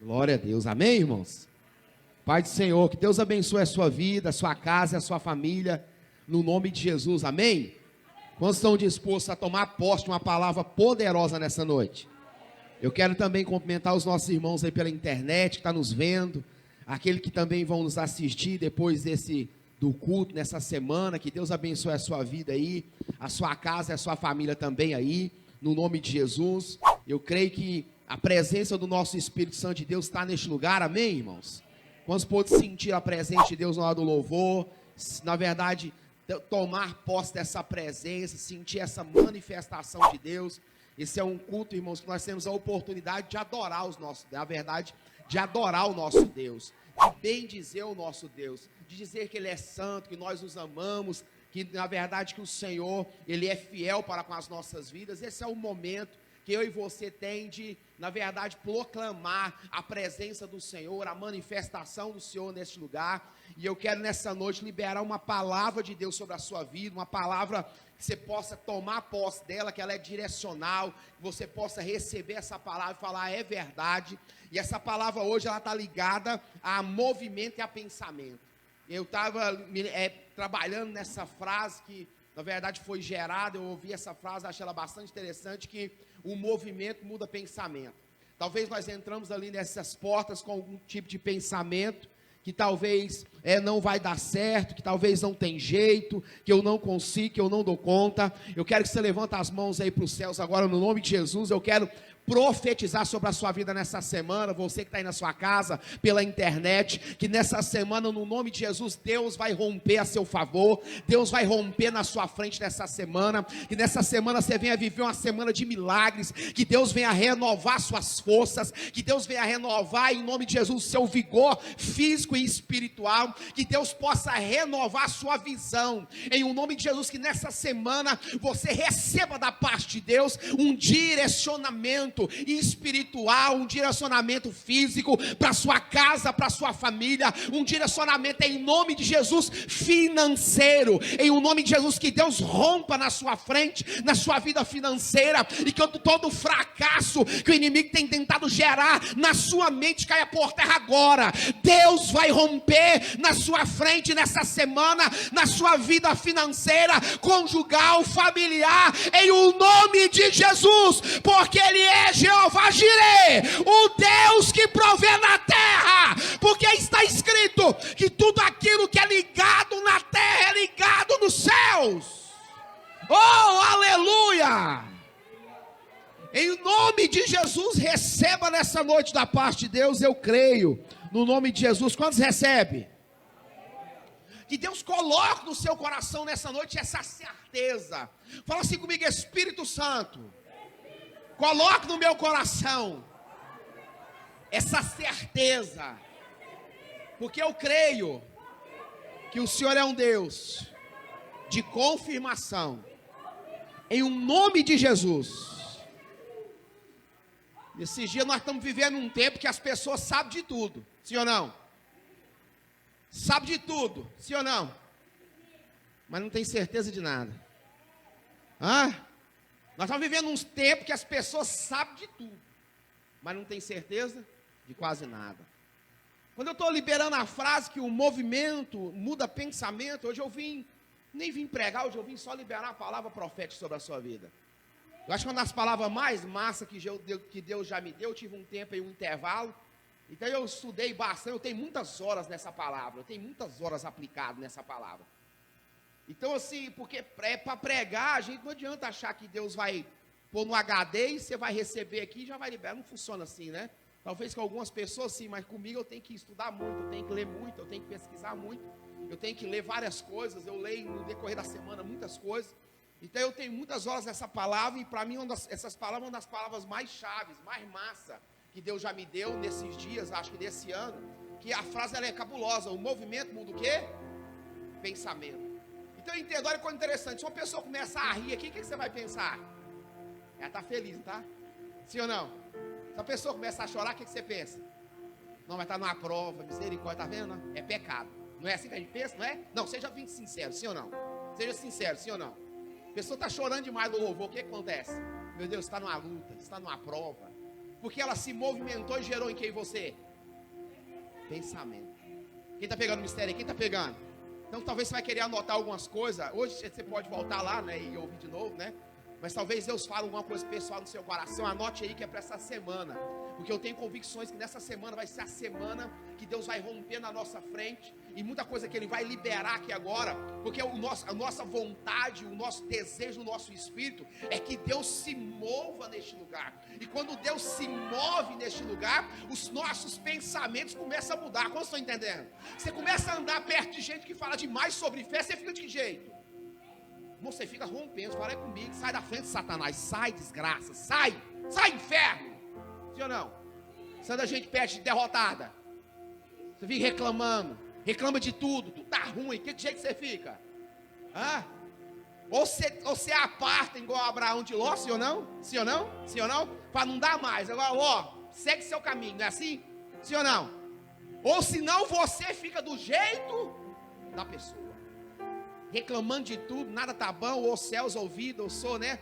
Glória a Deus, amém, irmãos? Pai do Senhor, que Deus abençoe a sua vida, a sua casa, a sua família, no nome de Jesus, amém? Quantos estão dispostos a tomar posse de uma palavra poderosa nessa noite? Eu quero também cumprimentar os nossos irmãos aí pela internet, que está nos vendo, aqueles que também vão nos assistir depois do culto, nessa semana. Que Deus abençoe a sua vida aí, a sua casa e a sua família também aí, no nome de Jesus. Eu creio que a presença do nosso Espírito Santo de Deus está neste lugar, amém, irmãos? Quantos podem sentir a presença de Deus na hora do louvor, na verdade, tomar posse dessa presença, sentir essa manifestação de Deus. Esse é um culto, irmãos, que nós temos a oportunidade de adorar de adorar o nosso Deus, de bendizer o nosso Deus, de dizer que Ele é santo, que nós os amamos, que na verdade que o Senhor, Ele é fiel para com as nossas vidas. Esse é o momento que eu e você tem de, na verdade, proclamar a presença do Senhor, a manifestação do Senhor neste lugar. E eu quero nessa noite liberar uma palavra de Deus sobre a sua vida, uma palavra que você possa tomar posse dela, que ela é direcional, que você possa receber essa palavra e falar, é verdade. E essa palavra hoje, ela está ligada a movimento e a pensamento. Eu estava trabalhando nessa frase que, na verdade, foi gerada. Eu ouvi essa frase, achei ela bastante interessante, que o movimento muda pensamento. Talvez nós entramos ali nessas portas com algum tipo de pensamento, que talvez não vai dar certo, que talvez não tem jeito, que eu não consigo, que eu não dou conta. Eu quero que você levante as mãos aí para os céus agora, no nome de Jesus. Eu quero profetizar sobre a sua vida nessa semana, você que está aí na sua casa, pela internet, que nessa semana, no nome de Jesus, Deus vai romper a seu favor, Deus vai romper na sua frente nessa semana, que nessa semana você venha viver uma semana de milagres, que Deus venha renovar suas forças, que Deus venha renovar em nome de Jesus o seu vigor físico e espiritual, que Deus possa renovar a sua visão, em o nome de Jesus, que nessa semana você receba da parte de Deus um direcionamento espiritual, um direcionamento físico para sua casa, para sua família, um direcionamento em nome de Jesus financeiro, em o nome de Jesus, que Deus rompa na sua frente, na sua vida financeira, e que todo fracasso que o inimigo tem tentado gerar na sua mente caia por terra agora. Deus vai romper na sua frente nessa semana, na sua vida financeira, conjugal, familiar, em o nome de Jesus, porque Ele é Jeová Jireh, o Deus que provê na terra, porque está escrito que tudo aquilo que é ligado na terra é ligado nos céus. Oh, aleluia! Em nome de Jesus, receba nessa noite da parte de Deus, eu creio, no nome de Jesus. Quantos recebe? Que Deus coloque no seu coração nessa noite essa certeza. Fala assim comigo, Espírito Santo, coloque no meu coração essa certeza, porque eu creio que o Senhor é um Deus de confirmação, em um nome de Jesus. Nesses dias nós estamos vivendo um tempo que as pessoas sabem de tudo, sim ou não? Sabe de tudo, sim ou não? Mas não tem certeza de nada. Nós estamos vivendo uns tempos que as pessoas sabem de tudo, mas não tem certeza de quase nada. Quando eu estou liberando a frase que o movimento muda pensamento, hoje eu nem vim pregar, hoje eu vim só liberar a palavra profética sobre a sua vida. Eu acho que uma das palavras mais massas que Deus já me deu, eu tive um tempo aí, um intervalo, então eu estudei bastante, eu tenho muitas horas nessa palavra, eu tenho muitas horas aplicado nessa palavra. Então assim, porque para pregar, a gente não adianta achar que Deus vai pôr no HD e você vai receber aqui e já vai liberar, não funciona assim, né? Talvez com algumas pessoas sim, mas comigo eu tenho que estudar muito, eu tenho que ler muito, eu tenho que pesquisar muito, eu tenho que ler várias coisas, eu leio no decorrer da semana muitas coisas, então eu tenho muitas horas nessa palavra, e para mim essas palavras são uma das palavras mais chaves, mais massa, que Deus já me deu nesses dias, acho que desse ano, que a frase ela é cabulosa, o movimento muda o quê? Pensamento. Então eu entendo, olha que coisa interessante, se uma pessoa começa a rir aqui, o que você vai pensar? Ela está feliz, tá? Sim ou não? Se a pessoa começa a chorar, o que você pensa? Não, vai estar numa prova, misericórdia, está vendo? É pecado. Não é assim que a gente pensa, não é? Não, seja bem sincero, sim ou não? Seja sincero, sim ou não? A pessoa está chorando demais no louvor, o que acontece? Meu Deus, está numa luta, está numa prova. Porque ela se movimentou e gerou em quem você? Pensamento. Quem está pegando o mistério aí? Quem está pegando? Então talvez você vai querer anotar algumas coisas. Hoje você pode voltar lá, né, e ouvir de novo, né? Mas talvez Deus fale alguma coisa pessoal no seu coração. Anote aí que é para essa semana. Porque eu tenho convicções que nessa semana vai ser a semana que Deus vai romper na nossa frente. E muita coisa que Ele vai liberar aqui agora. Porque a nossa vontade, o nosso desejo, o nosso espírito é que Deus se mova neste lugar. E quando Deus se move neste lugar, os nossos pensamentos começam a mudar. Como estão entendendo? Você começa a andar perto de gente que fala demais sobre fé, você fica de que jeito? Você fica rompendo, fala aí comigo, sai da frente de Satanás, sai desgraça, sai inferno, sim ou não? Você anda gente perto de derrotada, você fica reclamando, reclama de tudo tá ruim, que jeito você fica? Ou você aparta igual Abraão de Ló, sim ou não? Sim ou não? Sim ou não? Para não dar mais, agora segue seu caminho, não é assim? Sim ou não? Ou senão você fica do jeito da pessoa, reclamando de tudo, nada tá bom, ou céus ouvidos, eu sou, né,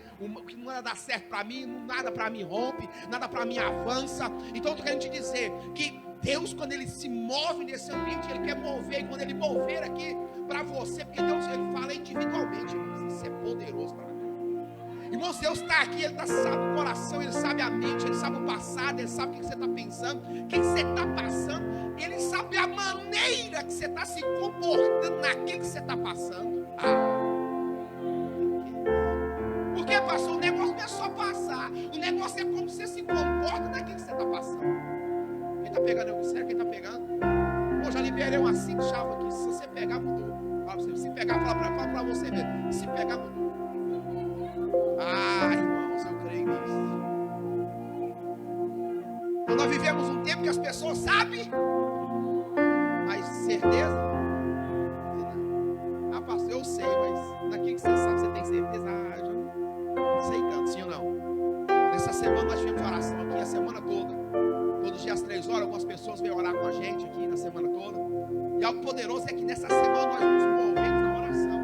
que nada dá certo para mim, nada para mim rompe, nada para mim avança. Então eu tô querendo te dizer que Deus, quando Ele se move nesse ambiente, Ele quer mover, e quando Ele mover aqui para você, porque Deus, Ele fala individualmente, isso é poderoso para mim. Irmãos, Deus está aqui, Ele sabe o coração, Ele sabe a mente, Ele sabe o passado, Ele sabe o que você está pensando, o que você está passando, Ele sabe a maneira que você está se comportando naquilo que você está passando. Porque, pastor, o negócio não é só passar, o negócio é como você se comporta naquilo que você está passando. Quem está pegando é o sério? Quem está pegando? Eu já liberei umas 5 chaves aqui, se você pegar, mudou. Se pegar, fala para você ver, se pegar, mudou. Irmãos, eu creio nisso. Então nós vivemos um tempo que as pessoas sabem, mas certeza? Pastor, eu sei, mas naquilo que você sabe, você tem certeza? Eu não sei tanto, sim ou não? Nessa semana nós tivemos oração aqui a semana toda. Todos os dias às 3 horas, algumas pessoas vêm orar com a gente aqui na semana toda. E algo poderoso é que nessa semana nós nos movemos na oração.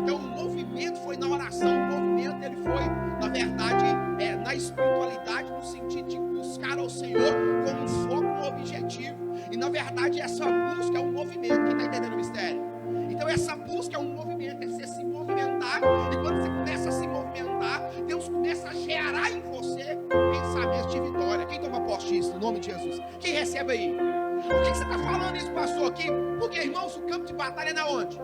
Então o movimento foi na oração, o movimento ele foi, na verdade, na espiritualidade, no sentido de buscar ao Senhor com um foco, um objetivo. E na verdade essa busca é um movimento. Quem está entendendo o mistério? Então essa busca é um movimento, é você se movimentar. E quando você começa a se movimentar, Deus começa a gerar em você pensamentos de vitória. Quem toma posse disso, no nome de Jesus? Quem recebe aí? Por que você está falando isso, pastor, aqui? Porque, irmãos, o campo de batalha é na onde?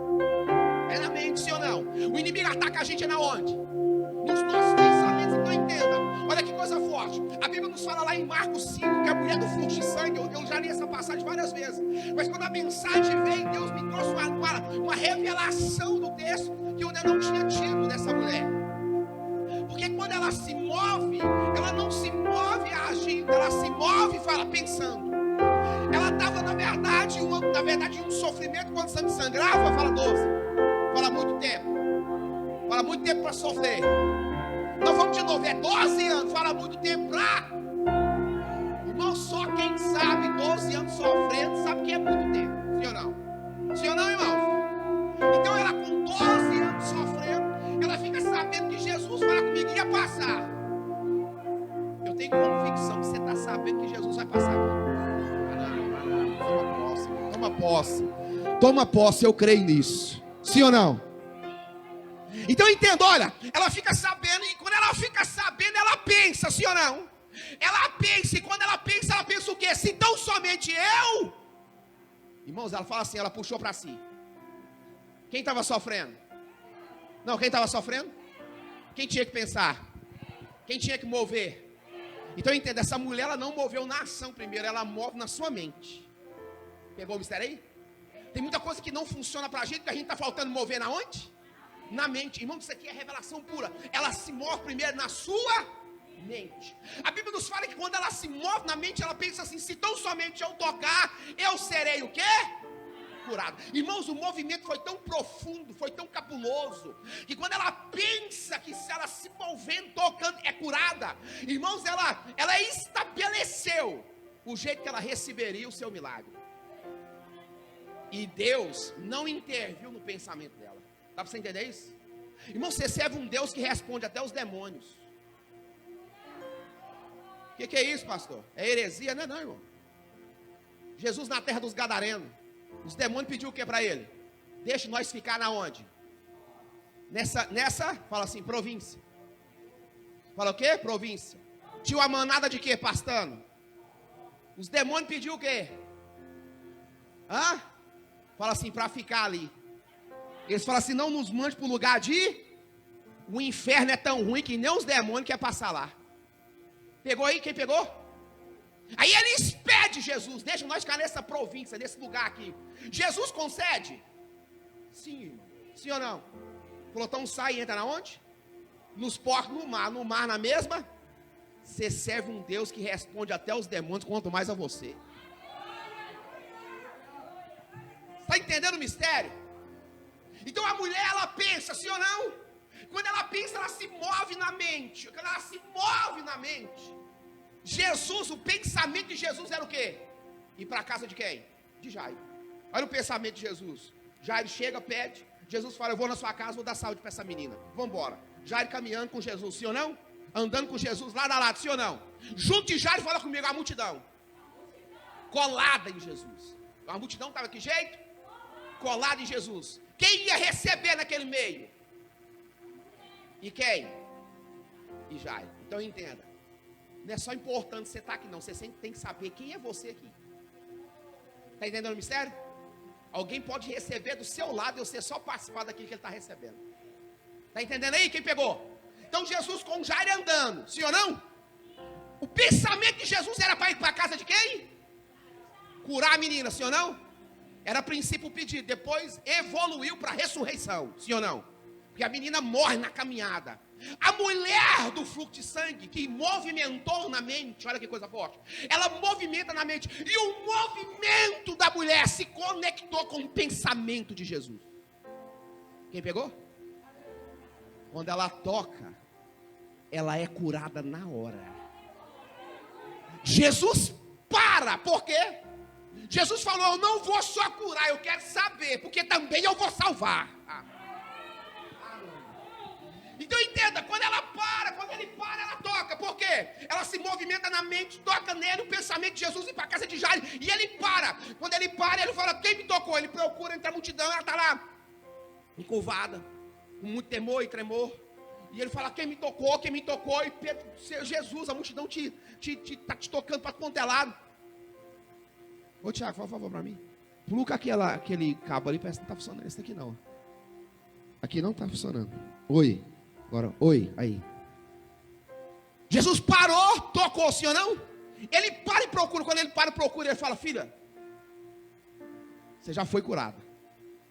É na mente, sim ou não? O inimigo ataca a gente é na onde? Nos nossos pensamentos. Então entenda, olha que coisa forte. A Bíblia nos fala lá em Marcos 5 que a mulher do fluxo de sangue, eu já li essa passagem várias vezes, mas quando a mensagem veio, Deus me trouxe uma revelação do texto que eu ainda não tinha tido dessa mulher. Porque quando ela se move, ela não se move agindo, ela se move e fala pensando. Ela estava na verdade em um sofrimento. Quando sangue sangrava, fala 12, fala muito tempo para sofrer. Então vamos de novo, é 12 anos, fala muito tempo para. Irmão, só quem sabe 12 anos sofrendo sabe que é muito tempo, sim ou não? Sim ou não, irmão? Então ela com 12 anos sofrendo, ela fica sabendo que Jesus fala comigo, ia passar. Eu tenho convicção que você está sabendo que Jesus vai passar aqui. Toma posse, eu creio nisso. Sim ou não? Então entenda, olha, ela fica sabendo, e quando ela fica sabendo, ela pensa, sim ou não? Ela pensa, e quando ela pensa o quê? Se tão somente eu. Irmãos, ela fala assim, ela puxou para si. Quem estava sofrendo? Não, quem estava sofrendo? Quem tinha que pensar? Quem tinha que mover? Então entenda, essa mulher ela não moveu na ação primeiro, ela move na sua mente. Pegou o mistério aí? Tem muita coisa que não funciona pra gente, que a gente está faltando mover na onde? Na mente. Irmão, isso aqui é revelação pura. Ela se move primeiro na sua mente. A Bíblia nos fala que quando ela se move na mente, ela pensa assim, se tão somente eu tocar, eu serei o quê? Curado. Irmãos, o movimento foi tão profundo, foi tão cabuloso, que quando ela pensa que se ela se movendo, tocando, é curada. Irmãos, ela estabeleceu o jeito que ela receberia o seu milagre. E Deus não interviu no pensamento dela. Dá para você entender isso? Irmão, você serve um Deus que responde até os demônios. Que é isso, pastor? É heresia? Não, irmão. Jesus na terra dos Gadarenos. Os demônios pediu o que para ele? Deixa nós ficar na onde? Nessa, fala assim, província. Fala o quê? Província. Tinha uma manada de quê, pastando? Os demônios pediu o quê? Fala assim, para ficar ali. Eles falam assim, não nos mande para o lugar de... O inferno é tão ruim que nem os demônios querem passar lá. Pegou aí? Quem pegou? Aí eles pedem Jesus, deixa nós ficar nessa província, nesse lugar aqui. Jesus concede? Sim, irmão. Sim ou não? Falou, então sai e entra na onde? Nos portos, no mar na mesma. Você serve um Deus que responde até os demônios, quanto mais a você. Está entendendo o mistério? Então a mulher, ela pensa, sim ou não? Quando ela pensa, ela se move na mente. Quando ela se move na mente, Jesus, o pensamento de Jesus era o quê? Ir para a casa de quem? De Jairo. Olha o pensamento de Jesus. Jairo chega, pede. Jesus fala, eu vou na sua casa, vou dar saúde para essa menina. Vamos embora. Jairo caminhando com Jesus, sim ou não? Andando com Jesus lado a lado, sim ou não? Junto de Jairo, fala comigo, a multidão. Colada em Jesus. A multidão estava que jeito? Colada em Jesus. Quem ia receber naquele meio? E quem? E Jairo. Então entenda. Não é só importante você estar aqui não. Você sempre tem que saber quem é você aqui. Está entendendo o mistério? Alguém pode receber do seu lado e você só participar daquilo que ele está recebendo. Está entendendo aí? Quem pegou? Então Jesus com Jairo andando. Sim ou não? O pensamento de Jesus era para ir para a casa de quem? Curar a menina. Sim ou não? Era a princípio o pedido. Depois evoluiu para a ressurreição. Sim ou não? Porque a menina morre na caminhada. A mulher do fluxo de sangue que movimentou na mente, olha que coisa forte. Ela movimenta na mente. E o movimento da mulher se conectou com o pensamento de Jesus. Quem pegou? Quando ela toca, ela é curada na hora. Jesus para, por quê? Jesus falou, eu não vou só curar, eu quero saber, porque também eu vou salvar. Então entenda, quando ele para, ela toca. Por quê? Ela se movimenta na mente, toca nele, o pensamento de Jesus ir para a casa de Jairo. E ele para. Quando ele para, ele fala, quem me tocou? Ele procura entre a multidão, ela está lá, encurvada, com muito temor e tremor. E ele fala, quem me tocou? E Pedro, Jesus, a multidão está te tocando para quanto é lado. Ô Tiago, faz um favor para mim. Pluca aquele cabo ali, parece que não está funcionando. Esse daqui não. Aqui não está funcionando. Oi. Agora, oi, aí. Jesus parou, tocou, sim ou não? Ele para e procura. Quando ele para e procura, ele fala, filha, você já foi curada.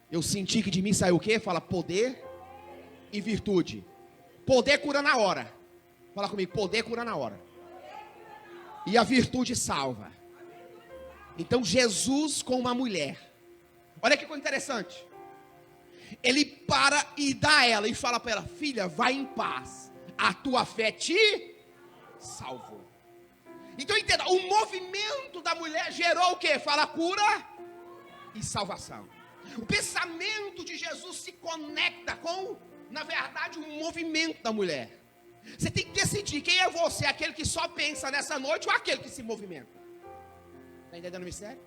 Eu senti que de mim saiu o quê? Fala, poder e virtude. Poder cura na hora. Fala comigo, poder cura na hora. E a virtude salva. Então Jesus com uma mulher. Olha que coisa interessante. Ele para e dá a ela e fala para ela, filha, vai em paz. A tua fé te salvou. Então entenda, o movimento da mulher gerou o quê? Fala cura e salvação. O pensamento de Jesus se conecta com, na verdade, o movimento da mulher. Você tem que decidir quem é você, aquele que só pensa nessa noite ou aquele que se movimenta. Está entendendo o mistério?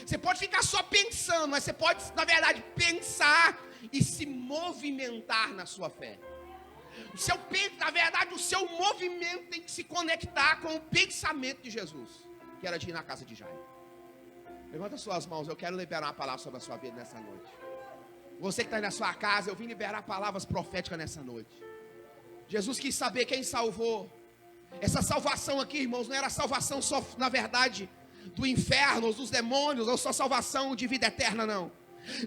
Você pode ficar só pensando, mas você pode, na verdade, pensar e se movimentar na sua fé. Na verdade, o seu movimento tem que se conectar com o pensamento de Jesus, que era de ir na casa de Jairo. Levanta suas mãos, eu quero liberar uma palavra sobre a sua vida nessa noite. Você que está aí na sua casa, eu vim liberar palavras proféticas nessa noite. Jesus quis saber quem salvou. Essa salvação aqui, irmãos, não era salvação só, na verdade, do inferno, dos demônios, ou só salvação de vida eterna, não.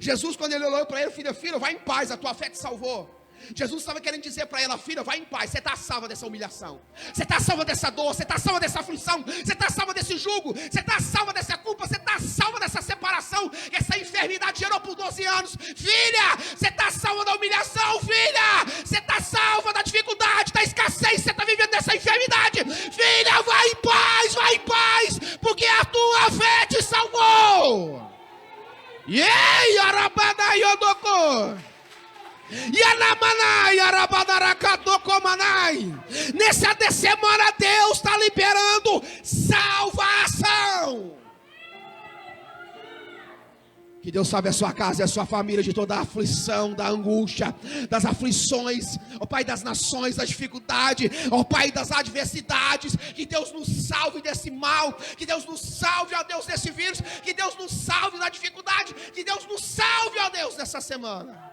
Jesus, quando ele olhou para ele, filha, vai em paz, a tua fé te salvou. Jesus estava querendo dizer para ela, filha, vai em paz, você está salva dessa humilhação, você está salva dessa dor, você está salva dessa aflição, você está salva desse jugo, você está salva dessa culpa, você está salva dessa separação, que essa enfermidade gerou por 12 anos. Filha, você está salva da humilhação, filha, você está salva da dificuldade, da escassez, você está vivendo dessa enfermidade. Filha, vai em paz, porque a tua fé te salvou. Ei, arabada yodoko. Nessa semana Deus está liberando Que Deus salve a sua casa e a sua família de toda a aflição, da angústia, das aflições, ó Pai, das nações, da dificuldade, ó Pai, das adversidades. Que Deus nos salve desse mal, que Deus nos salve, ó Deus, desse vírus, que Deus nos salve da dificuldade, que Deus nos salve, ó Deus, nessa semana.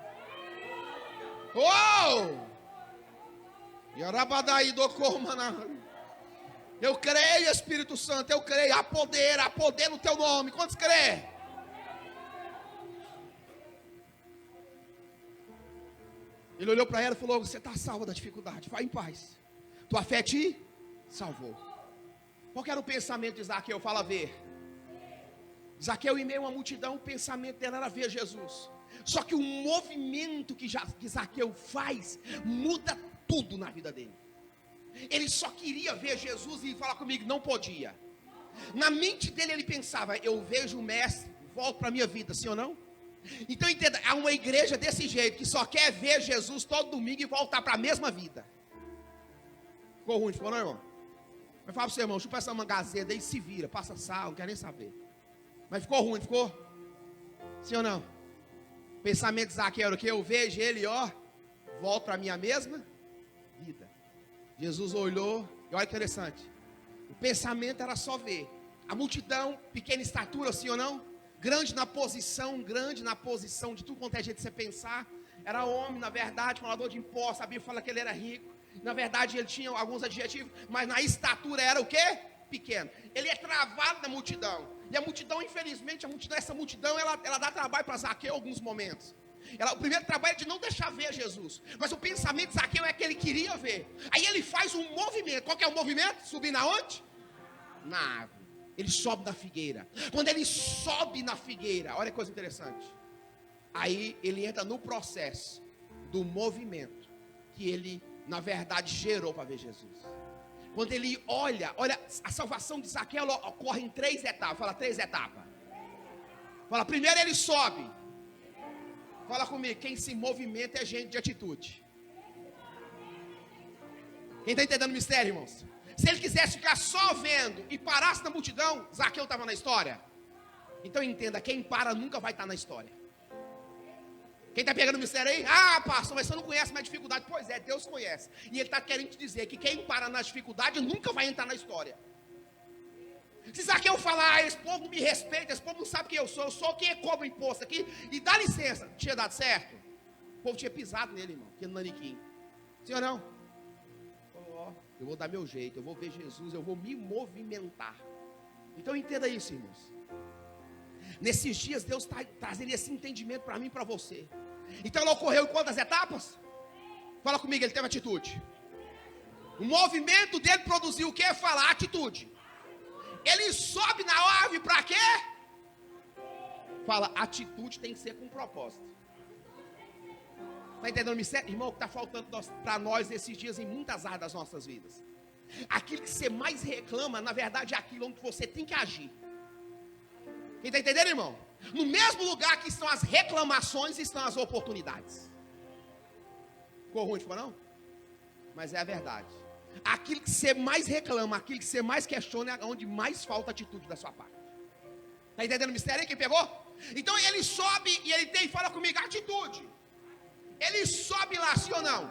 Eu creio, Espírito Santo, eu creio, há poder no teu nome. Quantos creem? Ele olhou para ela e falou: você está salva da dificuldade, vai em paz, tua fé te salvou. Qual que era o pensamento de Zaqueu? Fala ver. Zaqueu, em meio a uma multidão, o pensamento dela era ver Jesus. Só que o movimento que Zaqueu faz muda tudo na vida dele. Ele só queria ver Jesus e falar comigo, não podia. Na mente dele ele pensava: eu vejo o mestre, volto para a minha vida, sim ou não? Então entenda, há uma igreja desse jeito, que só quer ver Jesus todo domingo e voltar para a mesma vida. Ficou ruim, ficou não, irmão? Mas fala para o seu irmão, chupa essa mangazeda aí, se vira, passa sal, não quer nem saber. Mas ficou ruim, ficou? Sim ou não? Pensamento de Zaqueu era o que? Eu vejo ele, ó, volto para a minha mesma vida. Jesus olhou, e olha que interessante, o pensamento era só ver. A multidão, pequena estatura, sim ou não? Grande na posição de tudo quanto é jeito de você pensar. Era homem, na verdade, falador de impostos. A Bíblia fala que ele era rico. Na verdade, ele tinha alguns adjetivos, mas na estatura era o quê? Pequeno. Ele é travado na multidão. E a multidão, infelizmente, essa multidão, ela dá trabalho para Zaqueu em alguns momentos. O primeiro trabalho é de não deixar ver Jesus. Mas o pensamento de Zaqueu é que ele queria ver. Aí ele faz um movimento. Qual que é o movimento? Subir na onde? Na árvore. Ele sobe na figueira. Quando ele sobe na figueira, olha que coisa interessante. Aí ele entra no processo do movimento que ele, na verdade, gerou para ver Jesus. Quando ele olha, a salvação de Zaqueu ocorre em 3 etapas. Fala 3 etapas. Fala, primeiro ele sobe. Fala comigo, quem se movimenta é gente de atitude. Quem está entendendo o mistério, irmãos? Se ele quisesse ficar só vendo e parasse na multidão, Zaqueu estava na história. Então entenda, quem para nunca vai estar na história. Quem está pegando o mistério aí? Ah, pastor, mas você não conhece mais dificuldade. Pois é, Deus conhece. E Ele está querendo te dizer que quem para na dificuldade nunca vai entrar na história. Se Zaqueu falar, esse povo não me respeita, esse povo não sabe quem eu sou quem cobra imposto aqui, e dá licença, tinha dado certo? O povo tinha pisado nele, irmão, aqui no Naniquim. Sim ou não? Eu vou dar meu jeito, eu vou ver Jesus, eu vou me movimentar. Então entenda isso, irmãos. Nesses dias Deus está trazendo esse entendimento para mim e para você. Então ela ocorreu em quantas etapas? Fala comigo, ele teve atitude. O movimento dele produziu o que? Fala, atitude. Ele sobe na árvore para quê? Fala, atitude tem que ser com propósito. Está entendendo o mistério? Irmão, o que está faltando para nós nesses dias em muitas áreas das nossas vidas. Aquilo que você mais reclama, na verdade é aquilo onde você tem que agir. Quem está entendendo, irmão? No mesmo lugar que estão as reclamações, estão as oportunidades. Ficou ruim, ficou não? Mas é a verdade. Aquilo que você mais reclama, aquilo que você mais questiona, é onde mais falta atitude da sua parte. Está entendendo o mistério aí? Quem pegou? Então ele sobe e ele tem, fala comigo, atitude. Ele sobe lá, sim ou não?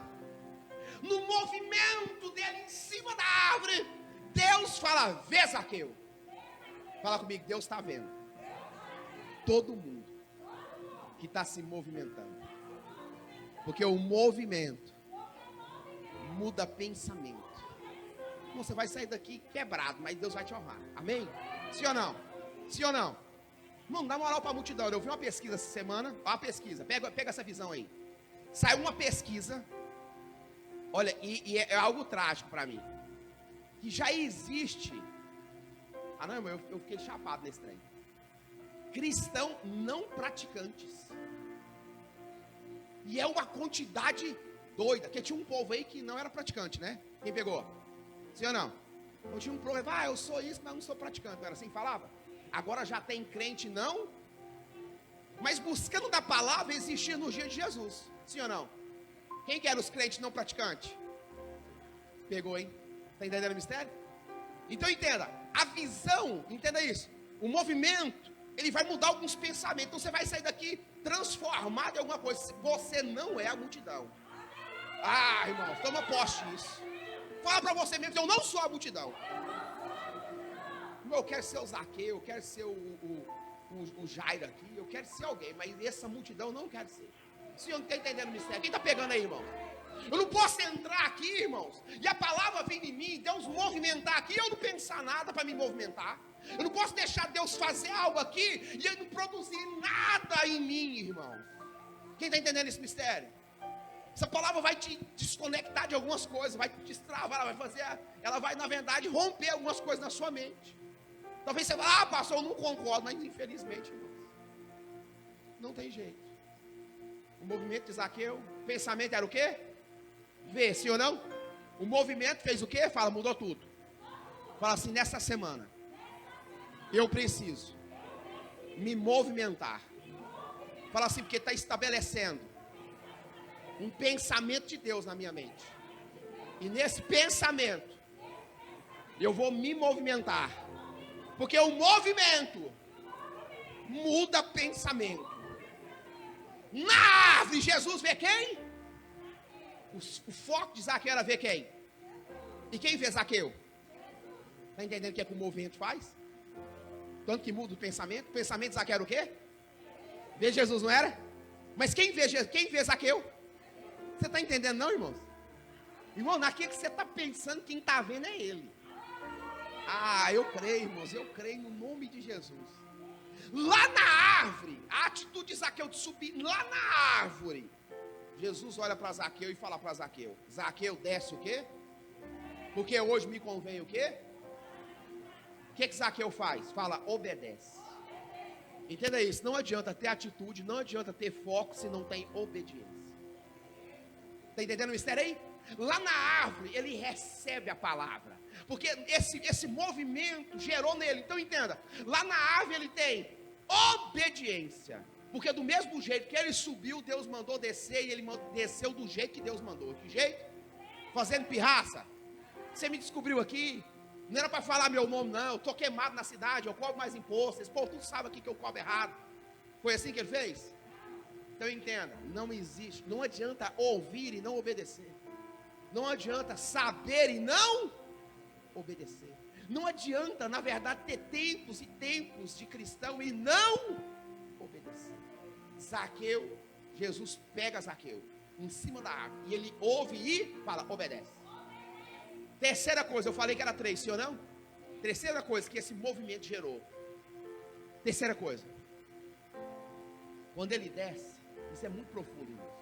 No movimento dele em cima da árvore, Deus fala, vê Zaqueu. Fala comigo, Deus está vendo. Todo mundo que está se movimentando. Porque o movimento muda pensamento. Você vai sair daqui quebrado, mas Deus vai te honrar. Amém? Sim ou não? Sim ou não? Não, dá moral para a multidão. Eu vi uma pesquisa essa semana. Ó, a pesquisa, pega essa visão aí. Saiu uma pesquisa. Olha, e é algo trágico para mim. Que já existe. Ah não, eu fiquei chapado nesse trem. Cristão não praticantes. E é uma quantidade doida. Porque tinha um povo aí que não era praticante, né? Quem pegou? Sim ou não? Eu tinha um povo, eu sou isso, mas não sou praticante. Não era assim que falava? Agora já tem crente não, mas buscando da palavra existia nos dias de Jesus. Sim ou não? Quem que eram os crentes não praticantes? Pegou, hein? Está entendendo o mistério? Então entenda, a visão, entenda isso. O movimento Ele vai mudar alguns pensamentos. Então você vai sair daqui transformado em alguma coisa. Você não é a multidão. Ah, irmão, toma posse disso. Fala para você mesmo, eu não sou a multidão. Eu quero ser o Zaqueu, eu quero ser o Jairo aqui, eu quero ser alguém, mas essa multidão eu não quero ser. O senhor não está entendendo o mistério? Quem está pegando aí, irmão? Eu não posso entrar aqui, irmãos, e a palavra vir em mim, Deus movimentar aqui, e eu não pensar nada para me movimentar. Eu não posso deixar Deus fazer algo aqui e ele não produzir nada em mim, irmão. Quem está entendendo esse mistério? Essa palavra vai te desconectar de algumas coisas, vai te destravar, ela vai na verdade romper algumas coisas na sua mente. Talvez você fale, pastor, eu não concordo, mas infelizmente, irmãos, não tem jeito. O movimento de Zaqueu, o pensamento era o quê? Ver, sim ou não? O movimento fez o quê? Fala, mudou tudo. Fala assim, nessa semana, eu preciso me movimentar. Fala assim, porque está estabelecendo um pensamento de Deus na minha mente. E nesse pensamento, eu vou me movimentar. Porque o movimento muda pensamento. Na árvore, Jesus vê quem? O foco de Zaqueu era ver quem? E quem vê Zaqueu? Está entendendo o que é que o movimento faz? Tanto que muda o pensamento. O pensamento de Zaqueu era o quê? Ver Jesus, não era? Mas quem vê Zaqueu? Você está entendendo não, irmãos? Irmão, naquilo que você está pensando, quem está vendo é Ele. Ah, eu creio, irmãos, eu creio no nome de Jesus. Lá na árvore, a atitude de Zaqueu de subir lá na árvore. Jesus olha para Zaqueu e fala para Zaqueu: Zaqueu, desce o quê? Porque hoje me convém o quê? O que Zaqueu faz? Fala, obedece. Entenda isso, não adianta ter atitude, não adianta ter foco se não tem obediência. Está entendendo o mistério aí? Lá na árvore, ele recebe a palavra. Porque esse movimento gerou nele. Então entenda, lá na árvore ele tem obediência. Porque do mesmo jeito que ele subiu, Deus mandou descer. E ele desceu do jeito que Deus mandou. Que jeito? Fazendo pirraça. Você me descobriu aqui. Não era para falar meu nome não. Eu estou queimado na cidade, eu cobro mais imposto. Esse povo tudo sabe aqui que eu cobro errado. Foi assim que ele fez? Então entenda, não existe. Não adianta ouvir e não obedecer. Não adianta saber e não obedecer. Não adianta, na verdade, ter tempos e tempos de cristão e não obedecer. Zaqueu, Jesus pega Zaqueu em cima da árvore e ele ouve e fala, obedece. Terceira coisa, eu falei que era 3, sim ou não? Terceira coisa que esse movimento gerou. Terceira coisa, quando ele desce, isso é muito profundo, irmãos.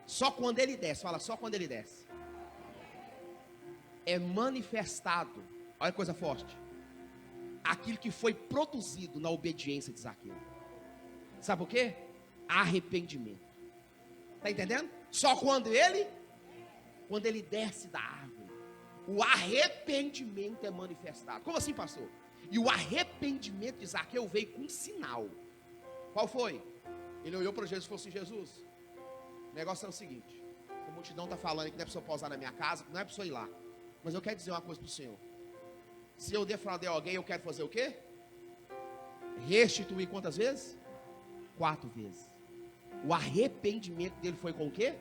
Só quando ele desce, fala, só quando ele desce, é manifestado, olha que coisa forte, aquilo que foi produzido na obediência de Zaqueu. Sabe o quê? Arrependimento. Está entendendo? Só quando ele desce da árvore, o arrependimento é manifestado. Como assim, pastor? E o arrependimento de Zaqueu veio com um sinal. Qual foi? Ele olhou para Jesus e falou assim, Jesus, o negócio é o seguinte, a multidão está falando que não é para o senhor pousar na minha casa, não é para o senhor ir lá. Mas eu quero dizer uma coisa para o senhor. Se eu defraudei alguém, eu quero fazer o quê? Restituir quantas vezes? 4 vezes. O arrependimento dele foi com o quê?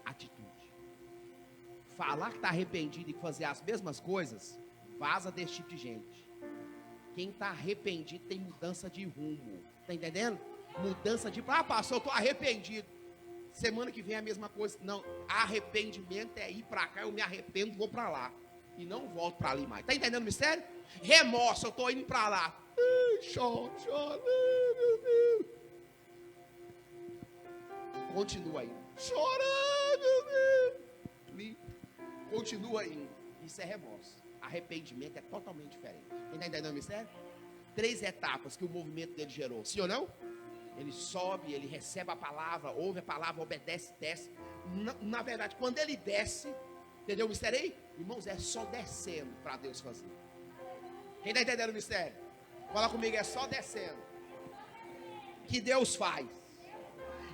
Atitude. Falar que está arrependido e fazer as mesmas coisas, vaza desse tipo de gente. Quem está arrependido tem mudança de rumo. Está entendendo? Mudança de... pastor, eu estou arrependido. Semana que vem é a mesma coisa. Não, arrependimento é ir para cá, eu me arrependo, vou para lá. E não volto para ali mais. Está entendendo o mistério? Remorso, eu estou indo para lá. Choro, meu Deus. Continua aí. Chorando, meu Deus. Continua aí. Isso é remorso. Arrependimento é totalmente diferente. Quem está entendendo o mistério? 3 etapas que o movimento dele gerou. Sim ou não? Ele sobe, ele recebe a palavra, ouve a palavra, obedece, desce. Na verdade, quando ele desce, entendeu o mistério aí? Irmãos, é só descendo para Deus fazer. Quem está entendendo o mistério? Fala comigo, é só descendo que Deus faz.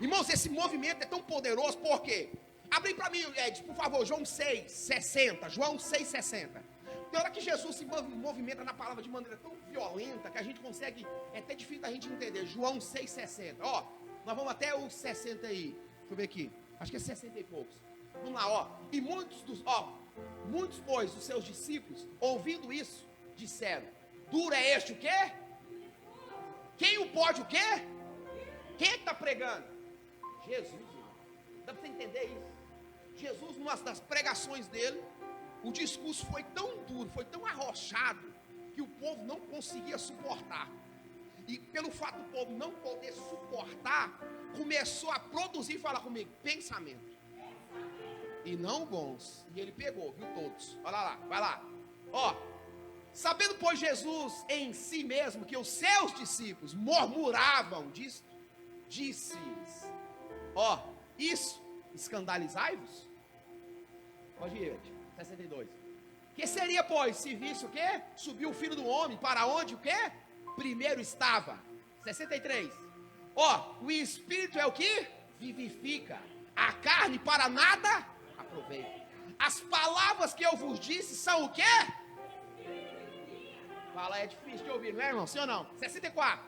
Irmãos, esse movimento é tão poderoso, por quê? Abre para mim, Ed, por favor, João 6,60. João 6,60. Tem hora que Jesus se movimenta na palavra de maneira tão violenta que a gente consegue, é até difícil da gente entender. João 6,60. Ó, nós vamos até os 60 aí. Deixa eu ver aqui. Acho que é 60 e poucos. Vamos lá, ó. E muitos, pois, dos seus discípulos, ouvindo isso, disseram: duro é este o quê? Quem o pode o quê? Quem é que está pregando? Jesus, irmão. Dá para você entender isso? Jesus, numa das pregações dele, o discurso foi tão duro, foi tão arrochado, que o povo não conseguia suportar. E pelo fato do povo não poder suportar, começou a produzir, fala comigo, pensamento. E não bons. E ele pegou, viu todos. Olha lá, vai lá. Ó, sabendo, pois, Jesus em si mesmo que os seus discípulos murmuravam disso, disse-lhes: ó, isso escandalizai-vos? Pode ir, 62. Que seria, pois, se visse o quê? Subiu o Filho do Homem, para onde o quê? Primeiro estava. 63. Ó, o Espírito é o que? Vivifica. A carne para nada aproveita. As palavras que eu vos disse são o quê? Fala, é difícil de ouvir, não é, irmão? Sim ou não? 64.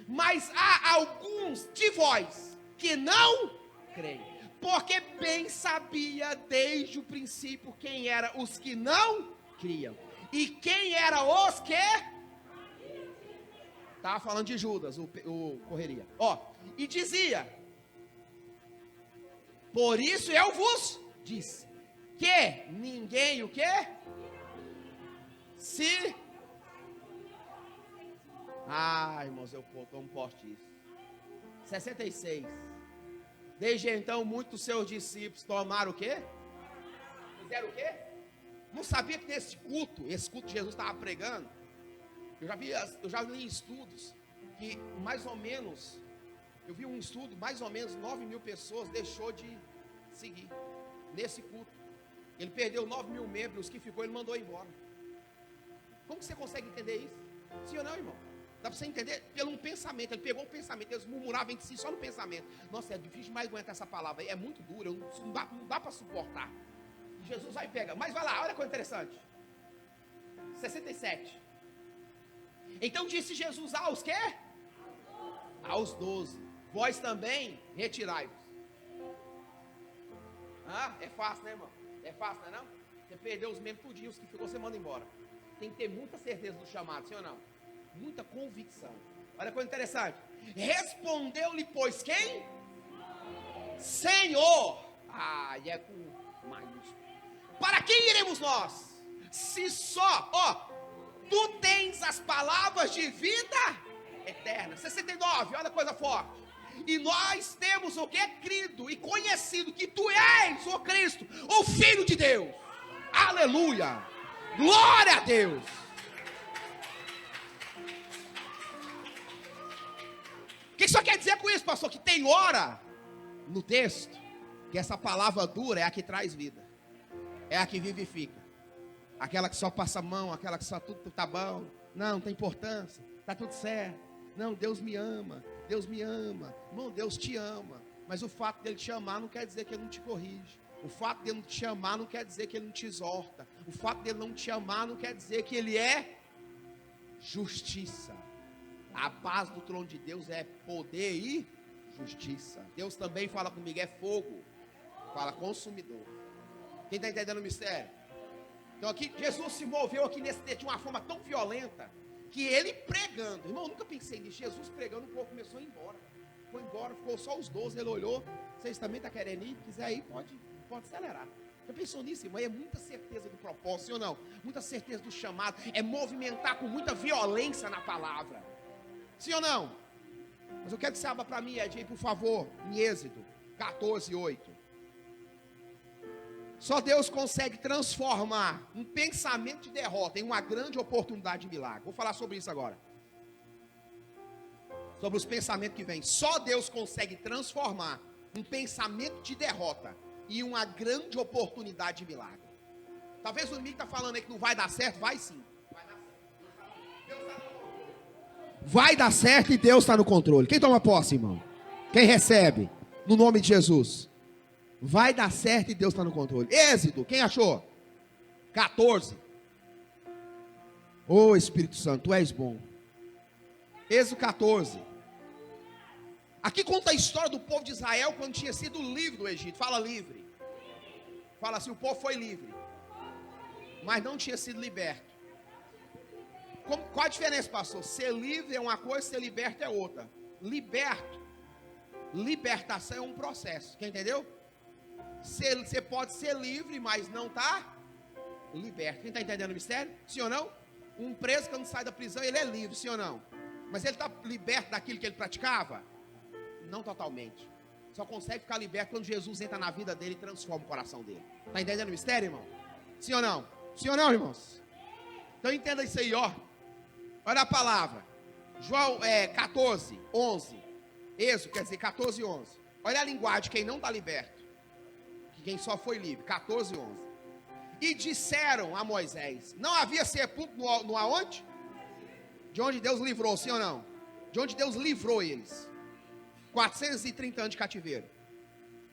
Mas há alguns de vós que não creem, porque bem sabia desde o princípio quem eram os que não criam e quem eram os que... Estava falando de Judas, o correria. Ó, e dizia: por isso eu vos disse que ninguém o quê? Se... irmãos, eu não posto isso. 66. Desde então, muitos dos seus discípulos tomaram o quê? Fizeram o quê? Não sabia que nesse culto, esse culto que Jesus estava pregando, eu já li estudos que mais ou menos, eu vi um estudo, mais ou menos 9.000 pessoas deixou de seguir nesse culto. Ele perdeu 9.000 membros, os que ficou ele mandou embora. Como que você consegue entender isso? Sim ou não, irmão? Dá para você entender pelo um pensamento. Ele pegou o pensamento, eles murmuravam entre si só no pensamento. Nossa, é difícil demais aguentar essa palavra, é muito dura, não dá para suportar. E Jesus vai e pega, mas vai lá, olha que coisa interessante. 67. Então disse Jesus aos quê? Aos 12. Vós também retirai-vos. É fácil, né, irmão? É fácil, não é não? Você perdeu os membros tudinhos, os que ficou, você manda embora. Tem que ter muita certeza do chamado, sim ou não? Muita convicção. Olha que coisa interessante. Respondeu-lhe, pois, quem? Senhor. E é com maiúsculo. Para quem iremos nós? Se só, tu tens as palavras de vida eterna. 69, olha a coisa forte. E nós temos o que? Crido e conhecido que tu és o Cristo, o Filho de Deus. Aleluia. Glória a Deus. O que isso quer dizer com isso, pastor? Que tem hora no texto que essa palavra dura é a que traz vida, é a que vivifica, aquela que só passa a mão, aquela que só tudo tá bom, não tem importância, tá tudo certo, não, Deus me ama, irmão, Deus te ama, mas o fato dele te amar não quer dizer que ele não te corrige, o fato dele não te amar não quer dizer que ele não te exorta, o fato dele não te amar não quer dizer que ele é justiça. A paz do trono de Deus é poder e justiça. Deus também fala comigo, é fogo. Fala consumidor. Quem está entendendo o mistério? Então aqui, Jesus se moveu aqui nesse texto de uma forma tão violenta, que ele pregando, irmão, eu nunca pensei nisso, Jesus pregando, o povo começou a ir embora. Foi embora, ficou só os 12, ele olhou, vocês também estão querendo ir? Quiser ir, pode acelerar. Já pensou nisso, irmão? É muita certeza do propósito, sim ou não? Muita certeza do chamado, é movimentar com muita violência na palavra. Sim ou não? Mas eu quero que você abra para mim, Ed, por favor, em Êxodo 14:8. Só Deus consegue transformar um pensamento de derrota em uma grande oportunidade de milagre. Vou falar sobre isso agora. Sobre os pensamentos que vêm. Só Deus consegue transformar um pensamento de derrota em uma grande oportunidade de milagre. Talvez o inimigo está falando aí que não vai dar certo. Vai sim. Vai dar certo e Deus está no controle. Quem toma posse, irmão? Quem recebe? No nome de Jesus. Vai dar certo e Deus está no controle. Êxodo, quem achou? 14. Ô Espírito Santo, tu és bom. Êxodo 14. Aqui conta a história do povo de Israel quando tinha sido livre do Egito. Fala livre. Fala assim, o povo foi livre, mas não tinha sido liberto. Qual a diferença, pastor? Ser livre é uma coisa, ser liberto é outra. Libertação é um processo. Quem entendeu? Você pode ser livre, mas não está liberto. Quem está entendendo o mistério? Sim ou não? Um preso, quando sai da prisão, ele é livre, sim ou não? Mas ele está liberto daquilo que ele praticava? Não totalmente. Só consegue ficar liberto quando Jesus entra na vida dele e transforma o coração dele. Está entendendo o mistério, irmão? Sim ou não? Sim ou não, irmãos? Então entenda isso aí, ó. Olha a palavra. João 14, 11. Êxodo, quer dizer 14, 11. Olha a linguagem de quem não está liberto. De quem só foi livre. 14, 11. E disseram a Moisés: não havia sepulcro no aonde? De onde Deus livrou, sim ou não? De onde Deus livrou eles. 430 anos de cativeiro.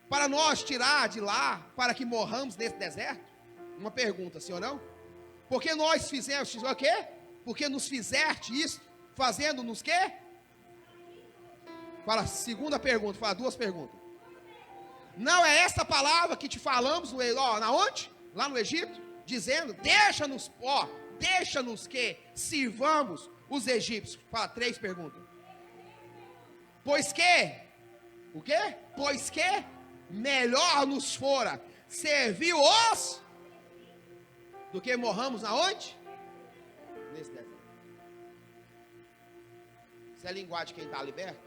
Para nós tirar de lá, para que morramos nesse deserto? Uma pergunta, sim ou não? Porque nós fizemos o quê? Porque nos fizeste isso, fazendo-nos quê? Fala, segunda pergunta, fala duas perguntas. Não é essa palavra que te falamos, na onde? Lá no Egito, dizendo, deixa-nos que sirvamos os egípcios. Fala, três perguntas. Pois que, o quê? Pois que melhor nos fora servir os, do que morramos aonde? Nesse deserto. Isso é a linguagem de quem está liberto?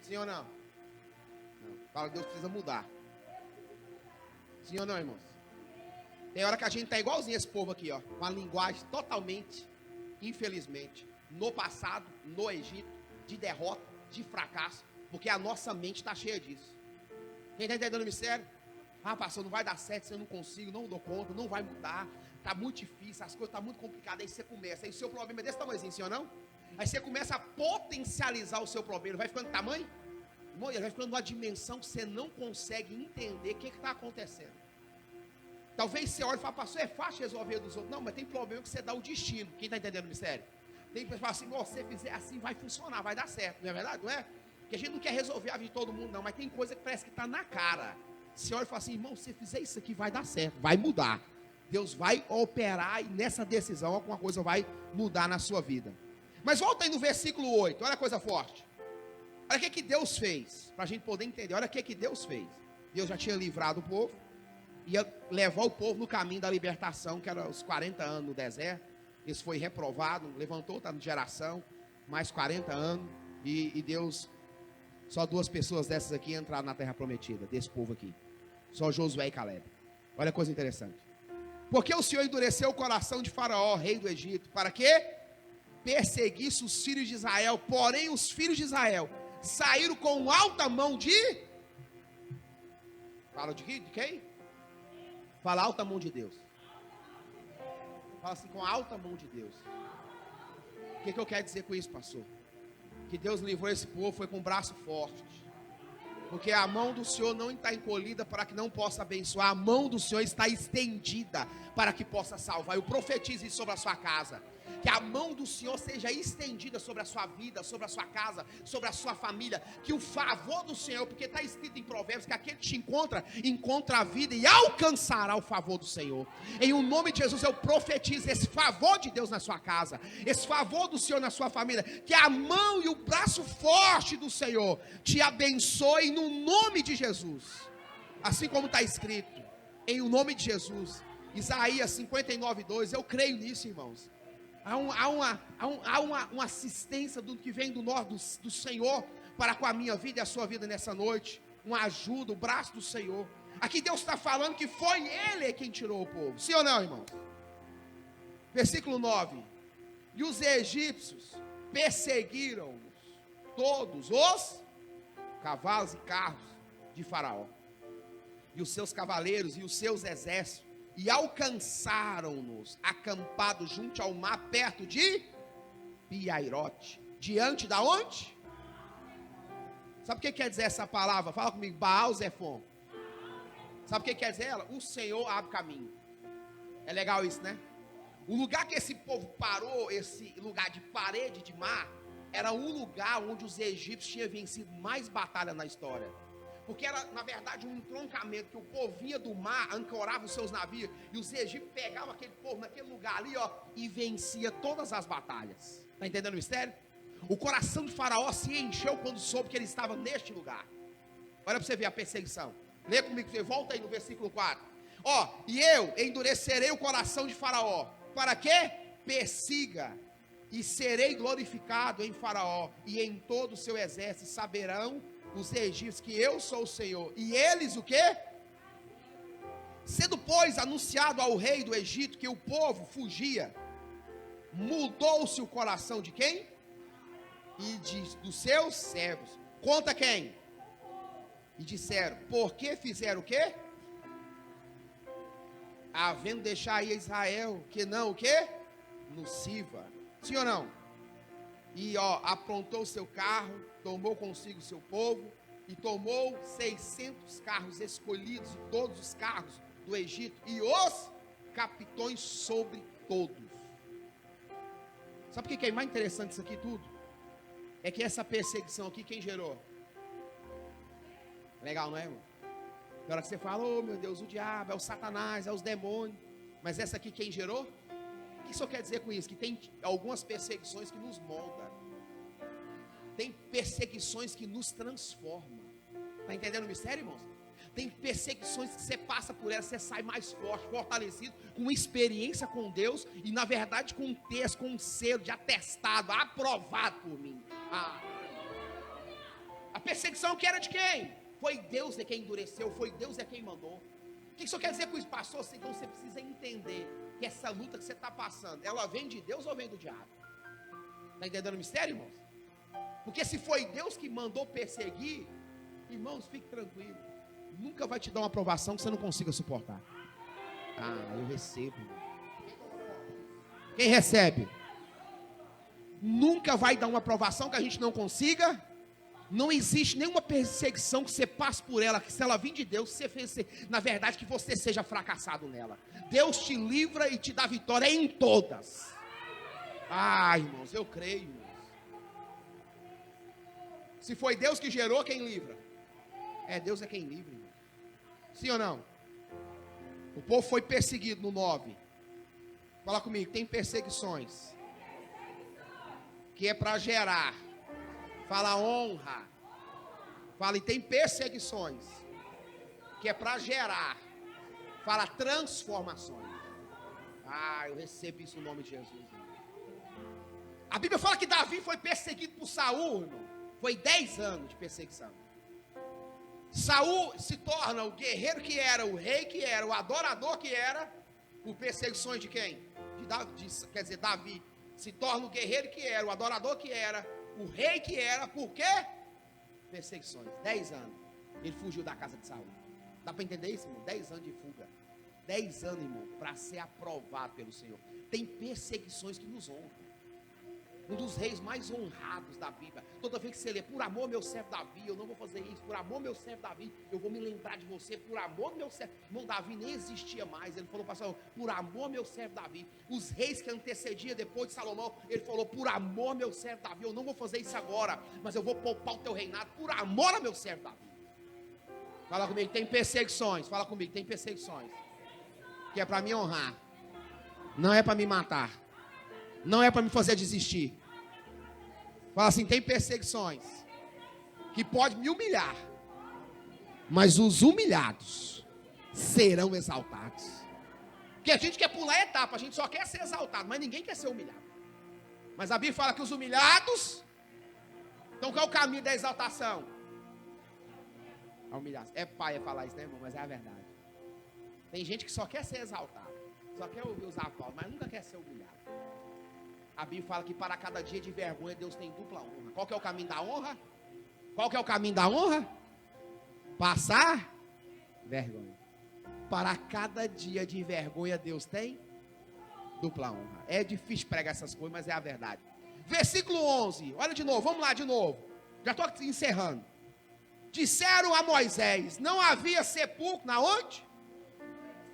Sim ou não? Não. Fala que Deus precisa mudar. Sim ou não, irmãos? Tem hora que a gente está igualzinho esse povo aqui, ó, com a linguagem totalmente, infelizmente, no passado, no Egito, de derrota, de fracasso, porque a nossa mente está cheia disso. Quem está entendendo o mistério? Ah, pastor, não vai dar certo, eu não consigo, não dou conta, não vai mudar, está muito difícil, as coisas estão muito complicadas. Aí você começa, aí o seu problema é desse tamanhozinho, sim ou não? Aí você começa a potencializar o seu problema, ele vai ficando de tamanho, irmão, ele vai ficando numa dimensão que você não consegue entender o que está acontecendo. Talvez você olhe e fale, pastor, é fácil resolver dos outros. Não, mas tem problema que você dá o destino. Quem está entendendo o mistério? Tem pessoas que falam assim, se você fizer assim vai funcionar, vai dar certo. Não é verdade? Não é? Porque a gente não quer resolver a vida de todo mundo, não. Mas tem coisa que parece que está na cara. Você olha e fala assim, irmão, se você fizer isso aqui vai dar certo, vai mudar. Deus vai operar e nessa decisão alguma coisa vai mudar na sua vida. Mas volta aí no versículo 8, olha a coisa forte. Olha o que Deus fez, para a gente poder entender. Olha o que Deus fez. Deus já tinha livrado o povo, ia levar o povo no caminho da libertação, que era os 40 anos no deserto. Esse foi reprovado, levantou, está na geração, mais 40 anos, e Deus, só duas pessoas dessas aqui entraram na terra prometida, desse povo aqui, só Josué e Caleb. Olha a coisa interessante. Porque o Senhor endureceu o coração de Faraó, rei do Egito, para que perseguisse os filhos de Israel, porém os filhos de Israel saíram com alta mão de... Fala de quem? Fala alta mão de Deus. Fala assim, com a alta mão de Deus. O que eu quero dizer com isso, pastor? Que Deus livrou esse povo, foi com um braço forte. Porque a mão do Senhor não está encolhida para que não possa abençoar. A mão do Senhor está estendida para que possa salvar. Eu profetizo isso sobre a sua casa. Que a mão do Senhor seja estendida sobre a sua vida, sobre a sua casa, sobre a sua família. Que o favor do Senhor, porque está escrito em Provérbios que aquele que te encontra a vida e alcançará o favor do Senhor. Em o nome de Jesus eu profetizo esse favor de Deus na sua casa, esse favor do Senhor na sua família. Que a mão e o braço forte do Senhor te abençoe no nome de Jesus. Assim como está escrito, em o nome de Jesus. Isaías 59:2, eu creio nisso, irmãos. Há uma assistência do que vem do Senhor para com a minha vida e a sua vida nessa noite. Uma ajuda, o braço do Senhor. Aqui Deus está falando que foi Ele quem tirou o povo. Sim ou não, irmão? Versículo 9. E os egípcios perseguiram todos os cavalos e carros de Faraó, e os seus cavaleiros e os seus exércitos, e alcançaram-nos acampados junto ao mar, perto de Piairote, diante da onde? Sabe o que quer dizer essa palavra? Fala comigo, Baal-Zefon. Sabe o que quer dizer ela? O Senhor abre caminho. É legal isso, né? O lugar que esse povo parou, esse lugar de parede de mar, era um lugar onde os egípcios tinham vencido mais batalha na história. Porque era, na verdade, um entroncamento, que o povo vinha do mar, ancorava os seus navios, e os egípcios pegavam aquele povo naquele lugar ali, ó, e vencia todas as batalhas. Está entendendo o mistério? O coração de Faraó se encheu quando soube que ele estava neste lugar. Olha para você ver a perseguição. Lê comigo, você volta aí no versículo 4. Ó, e eu endurecerei o coração de Faraó. Para quê? Persiga, e serei glorificado em Faraó, e em todo o seu exército saberão os egípcios que eu sou o Senhor. E eles o quê? Sendo, pois, anunciado ao rei do Egito que o povo fugia, mudou-se o coração de quem? E dos seus servos. Conta quem? E disseram, por que fizeram o quê? Havendo deixar aí Israel, que não o quê? Nos sirva. Sim ou não? E ó, aprontou o seu carro, tomou consigo o seu povo, e tomou 600 carros escolhidos, de todos os carros do Egito, e os capitões sobre todos. Sabe o que é mais interessante isso aqui tudo? É que essa perseguição aqui, quem gerou? Legal, não é, irmão? Na hora que você fala, oh meu Deus, o diabo, é o Satanás, é os demônios. Mas essa aqui quem gerou? O que isso quer dizer com isso? Que tem algumas perseguições que nos moldam. Tem perseguições que nos transformam. Está entendendo o mistério, irmãos? Tem perseguições que você passa por elas, você sai mais forte, fortalecido, com experiência com Deus, e na verdade com um texto, com um selo de atestado, aprovado por mim. A perseguição que era de quem? Foi Deus é quem endureceu, foi Deus é quem mandou. O que isso quer dizer com isso, pastor? Então você precisa entender que essa luta que você está passando, ela vem de Deus ou vem do diabo? Está entendendo o mistério, irmãos? Porque se foi Deus que mandou perseguir, irmãos, fique tranquilo, nunca vai te dar uma aprovação que você não consiga suportar. Eu recebo. Quem recebe? Nunca vai dar uma aprovação que a gente não consiga. Não existe nenhuma perseguição que você passe por ela, que se ela vir de Deus, você fez, na verdade, que você seja fracassado nela. Deus te livra e te dá vitória em todas. Irmãos, eu creio, irmãos. Se foi Deus que gerou, quem livra? Deus é quem livra, irmão. Sim ou não? O povo foi perseguido no 9. Fala comigo, tem perseguições que é para gerar. Fala honra. Fala, e tem perseguições que é para gerar. Fala transformações. Eu recebo isso no nome de Jesus. A Bíblia fala que Davi foi perseguido por Saul, irmão. Foi 10 anos de perseguição. Saul se torna o guerreiro que era, o rei que era, o adorador que era, por perseguições de quem? Quer dizer, Davi se torna o guerreiro que era, o adorador que era, o rei que era, por quê? Perseguições, 10 anos. Ele fugiu da casa de Saul. Dá para entender isso, irmão? 10 anos de fuga. 10 anos, irmão, para ser aprovado pelo Senhor. Tem perseguições que nos honram. Um dos reis mais honrados da Bíblia. Toda vez que você lê, por amor meu servo Davi, eu não vou fazer isso. Por amor meu servo Davi, eu vou me lembrar de você. Por amor meu servo. Irmão, Davi nem existia mais. Ele falou para Saul, por amor meu servo Davi. Os reis que antecediam depois de Salomão, ele falou, por amor meu servo Davi, eu não vou fazer isso agora, mas eu vou poupar o teu reinado. Por amor a meu servo Davi. Fala comigo, tem perseguições. Fala comigo, tem perseguições que é para me honrar. Não é para me matar. Não é para me fazer desistir. Fala assim, tem perseguições que pode me humilhar, mas os humilhados serão exaltados. Porque a gente quer pular a etapa, a gente só quer ser exaltado, mas ninguém quer ser humilhado. Mas a Bíblia fala que os humilhados, então qual é o caminho da exaltação? A humilhação. É pai falar isso, né, irmão? Mas é a verdade. Tem gente que só quer ser exaltado, só quer ouvir os aplausos, mas nunca quer ser humilhado. A Bíblia fala que para cada dia de vergonha Deus tem dupla honra. Qual que é o caminho da honra? Qual que é o caminho da honra? Passar vergonha. Para cada dia de vergonha Deus tem dupla honra. É difícil pregar essas coisas, mas é a verdade. Versículo 11. Olha de novo, vamos lá de novo. Já estou encerrando. Disseram a Moisés, não havia sepulcro na onde?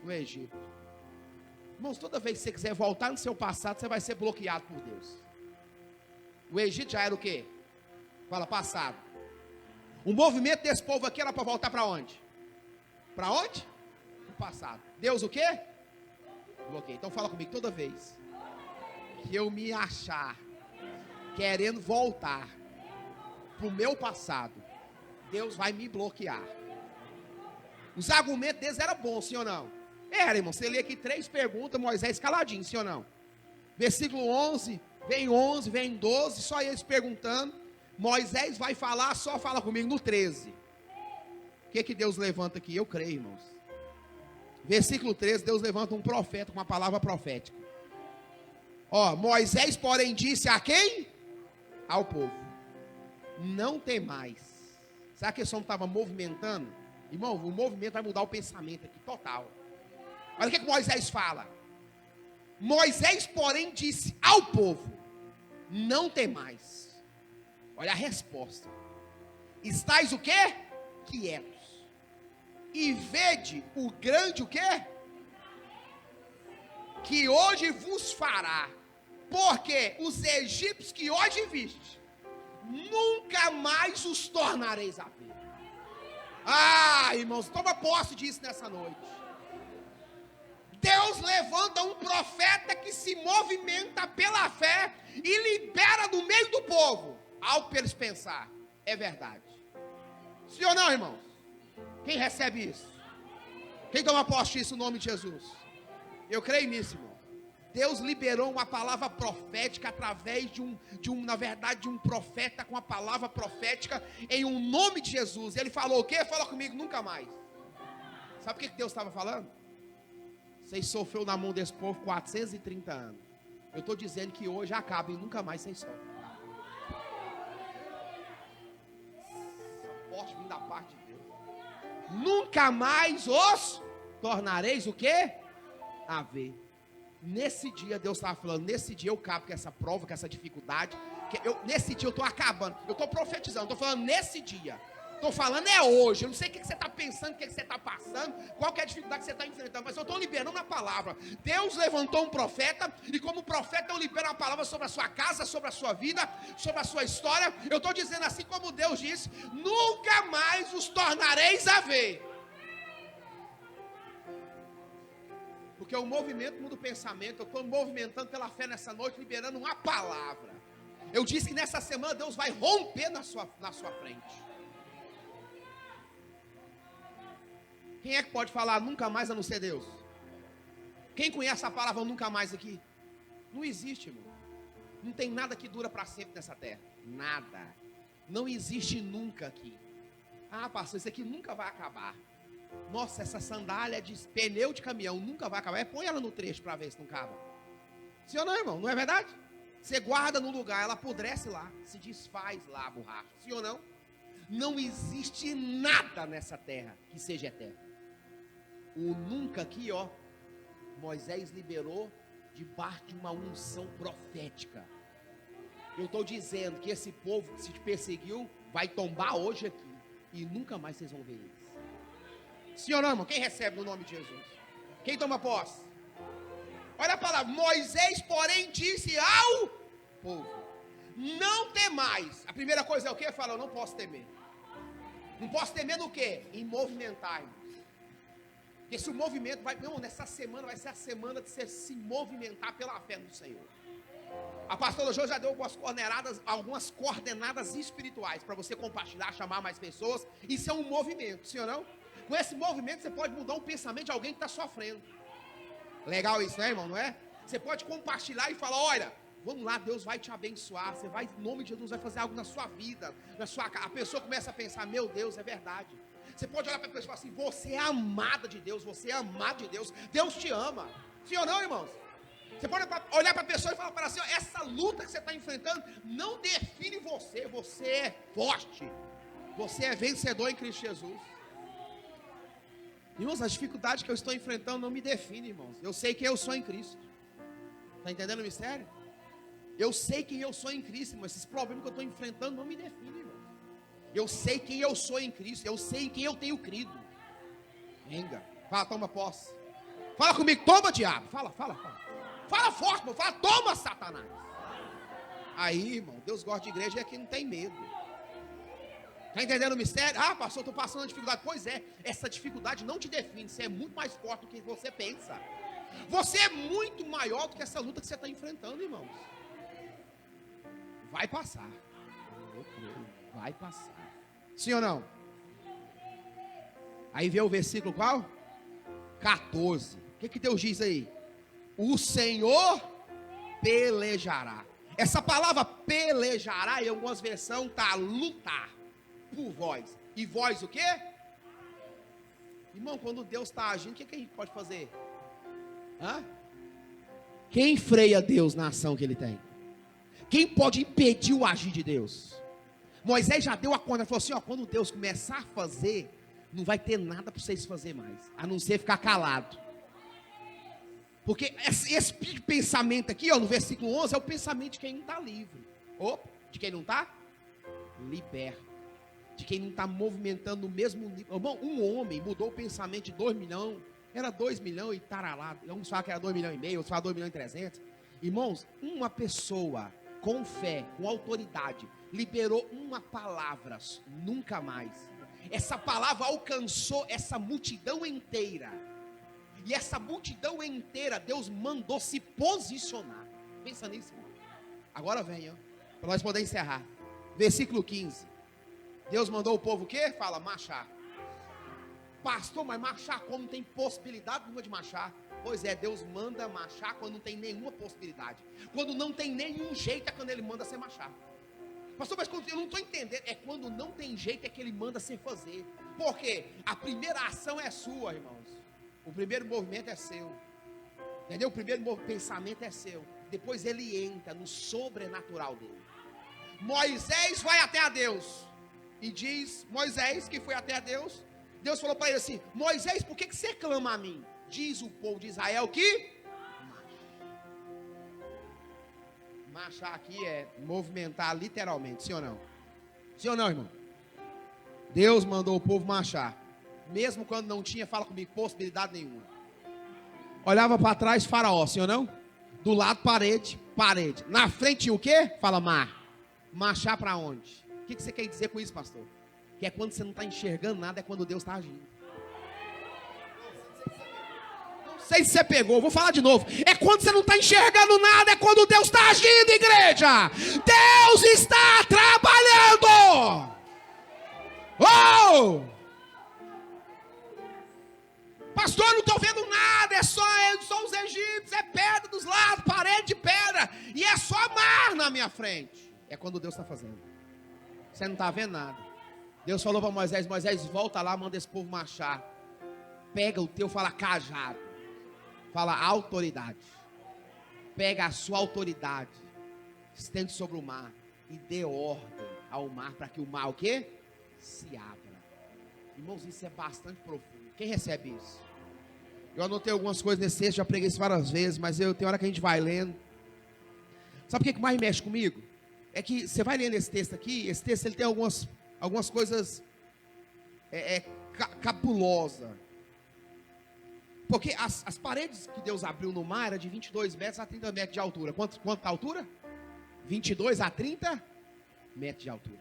No Egito. Irmãos, toda vez que você quiser voltar no seu passado, você vai ser bloqueado por Deus. O Egito já era o quê? Fala, passado. O movimento desse povo aqui era para voltar para onde? Para onde? No passado. Deus o quê? Bloqueia. Então fala comigo, toda vez que eu me achar querendo voltar para o meu passado, Deus vai me bloquear. Os argumentos deles eram bons, sim ou não? Era, irmão. Você lê aqui 3 perguntas, Moisés caladinho, sim ou não? Versículo 11, vem 12, só eles perguntando. Moisés vai falar, só fala comigo no 13. O que Deus levanta aqui? Eu creio, irmãos. Versículo 13, Deus levanta um profeta com uma palavra profética. Ó, Moisés, porém, disse a quem? Ao povo: não temais. Sabe que esse homem estava movimentando? Irmão, o movimento vai mudar o pensamento aqui, total. Olha o que Moisés fala. Moisés, porém, disse ao povo: não temais. Olha a resposta. Estais o quê? Quietos. E vede o grande o quê? Que hoje vos fará. Porque os egípcios que hoje viste, nunca mais os tornareis a ver. Ah, irmãos, toma posse disso nessa noite. Deus levanta um profeta que se movimenta pela fé e libera no meio do povo algo para eles pensar. É verdade. Sim ou não, irmãos? Quem recebe isso? Quem toma posse disso no nome de Jesus? Eu creio nisso, irmão. Deus liberou uma palavra profética através de um profeta com a palavra profética em um nome de Jesus. Ele falou o quê? Fala comigo, nunca mais. Sabe o que Deus estava falando? Vocês sofreram na mão desse povo 430 anos. Eu estou dizendo que hoje acaba e nunca mais vocês sofrem. Forte vindo da parte de Deus. Nunca mais os tornareis o quê? A ver. Nesse dia, Deus estava falando, nesse dia eu acabo com essa prova, com essa dificuldade. Nesse dia eu estou acabando. Eu estou profetizando, estou falando nesse dia. Estou falando é hoje. Eu não sei o que você está pensando, o que você está passando, qual que é a dificuldade que você está enfrentando, mas eu estou liberando a palavra. Deus levantou um profeta, e como profeta eu libero a palavra sobre a sua casa, sobre a sua vida, sobre a sua história. Eu estou dizendo assim como Deus disse: nunca mais os tornareis a ver. Porque o movimento muda o pensamento. Eu estou movimentando pela fé nessa noite, liberando uma palavra. Eu disse que nessa semana Deus vai romper na sua frente. Quem é que pode falar nunca mais a não ser Deus? Quem conhece a palavra nunca mais aqui? Não existe, irmão. Não tem nada que dura para sempre nessa terra. Nada. Não existe nunca aqui. Ah, pastor, isso aqui nunca vai acabar. Nossa, essa sandália de pneu de caminhão nunca vai acabar. Põe ela no trecho para ver se não acaba. Sim ou não, irmão? Não é verdade? Você guarda no lugar, ela apodrece lá, se desfaz lá a borracha. Sim ou não? Não existe nada nessa terra que seja eterno. O nunca aqui, ó, Moisés liberou debaixo de uma unção profética. Eu estou dizendo que esse povo que se te perseguiu vai tombar hoje aqui e nunca mais vocês vão ver eles. Sim ou não, irmão? Quem recebe no nome de Jesus? Quem toma posse? Olha a palavra. Moisés, porém, disse ao povo: não temais. A primeira coisa é o quê? Fala, eu não posso temer. Não posso temer no quê? Em movimentar, irmão. Esse movimento vai, não, nessa semana vai ser a semana de você se movimentar pela fé no Senhor. A pastora Jo já deu algumas coordenadas espirituais para você compartilhar, chamar mais pessoas. Isso é um movimento, sim ou não? Com esse movimento você pode mudar o pensamento de alguém que está sofrendo. Legal isso, né, irmão? Não é? Você pode compartilhar e falar: olha, vamos lá, Deus vai te abençoar. Você vai, em nome de Jesus, vai fazer algo na sua vida, a pessoa começa a pensar: meu Deus, é verdade. Você pode olhar para a pessoa e falar assim: você é amada de Deus, você é amado de Deus, Deus te ama. Sim ou não, irmãos? Você pode olhar para a pessoa e falar para ela assim: essa luta que você está enfrentando não define você, você é forte, você é vencedor em Cristo Jesus. Irmãos, as dificuldades que eu estou enfrentando não me definem, irmãos. Eu sei quem eu sou em Cristo. Está entendendo o mistério? Eu sei quem eu sou em Cristo, irmão. Esses problemas que eu estou enfrentando não me definem, irmão. Eu sei quem eu sou em Cristo. Eu sei em quem eu tenho crido. Venga. Fala, toma posse. Fala comigo, toma, diabo. Fala. Fala forte, irmão. Fala, toma, Satanás. Aí, irmão, Deus gosta de igreja e aqui não tem medo. Está entendendo o mistério? Ah, pastor, estou passando uma dificuldade. Pois é, essa dificuldade não te define. Você é muito mais forte do que você pensa. Você é muito maior do que essa luta que você está enfrentando, irmãos. Vai passar. Vai passar. Sim ou não? Aí vê o versículo qual? 14. O que Deus diz aí? O Senhor pelejará. Essa palavra pelejará, em algumas versões, está lutar por vós. E vós o quê? Irmão, quando Deus está agindo, o que a gente pode fazer? Hã? Quem freia Deus na ação que ele tem? Quem pode impedir o agir de Deus? Moisés já deu a conta, falou assim, ó, quando Deus começar a fazer, não vai ter nada para vocês fazer mais, a não ser ficar calado. Porque esse pensamento aqui, ó, no versículo 11, é o pensamento de quem não está livre. Opa, de quem não está? Liberto. De quem não está movimentando no mesmo nível. Irmão, um homem mudou o pensamento de 2 milhões, era 2 milhões e taralado. Uns falam que era 2 milhões e meio, outros falam 2 milhões e 300. Irmãos, uma pessoa com fé, com autoridade, liberou uma palavra, nunca mais. Essa palavra alcançou essa multidão inteira. E essa multidão inteira, Deus mandou se posicionar. Pensa nisso, irmão. Agora vem, ó, para nós poder encerrar. Versículo 15. Deus mandou o povo o quê? Fala, marchar. Pastor, mas marchar como? Não tem possibilidade nenhuma de marchar. Pois é, Deus manda marchar quando não tem nenhuma possibilidade. Quando não tem nenhum jeito é quando Ele manda você marchar. Pastor, mas eu não estou entendendo. É quando não tem jeito é que Ele manda você fazer. Por quê? A primeira ação é sua, irmãos. O primeiro movimento é seu. Entendeu? O primeiro pensamento é seu. Depois ele entra no sobrenatural dele. Moisés vai até a Deus. E diz, Moisés que foi até a Deus. Deus falou para ele assim, Moisés, por que você clama a mim? Diz o povo de Israel que marchar aqui é movimentar literalmente, sim ou não? Sim ou não, irmão? Deus mandou o povo marchar. Mesmo quando não tinha, fala comigo, possibilidade nenhuma. Olhava para trás, faraó, sim ou não? Do lado, parede. Na frente tinha o quê? Fala, mar. Marchar para onde? O que você quer dizer com isso, pastor? Que é quando você não está enxergando nada, é quando Deus está agindo. Não sei se você pegou, vou falar de novo. É quando você não está enxergando nada, é quando Deus está agindo, igreja. Deus está trabalhando. Oh! Pastor, eu não estou vendo nada, é só os egípcios, é pedra dos lados, parede de pedra, e é só mar na minha frente. É quando Deus está fazendo. Você não está vendo nada. Deus falou para Moisés, Moisés, volta lá, manda esse povo marchar. Pega o teu, fala cajado. Fala autoridade. Pega a sua autoridade, estende sobre o mar e dê ordem ao mar para que o mar o quê? Se abra. Irmãos, isso é bastante profundo. Quem recebe isso? Eu anotei algumas coisas nesse texto, já preguei isso várias vezes, mas tem hora que a gente vai lendo. Sabe o que mais mexe comigo? É que você vai lendo esse texto aqui, esse texto ele tem algumas coisas capulosas. Porque as paredes que Deus abriu no mar eram de 22 metros a 30 metros de altura. Quanto a altura? 22 a 30 metros de altura.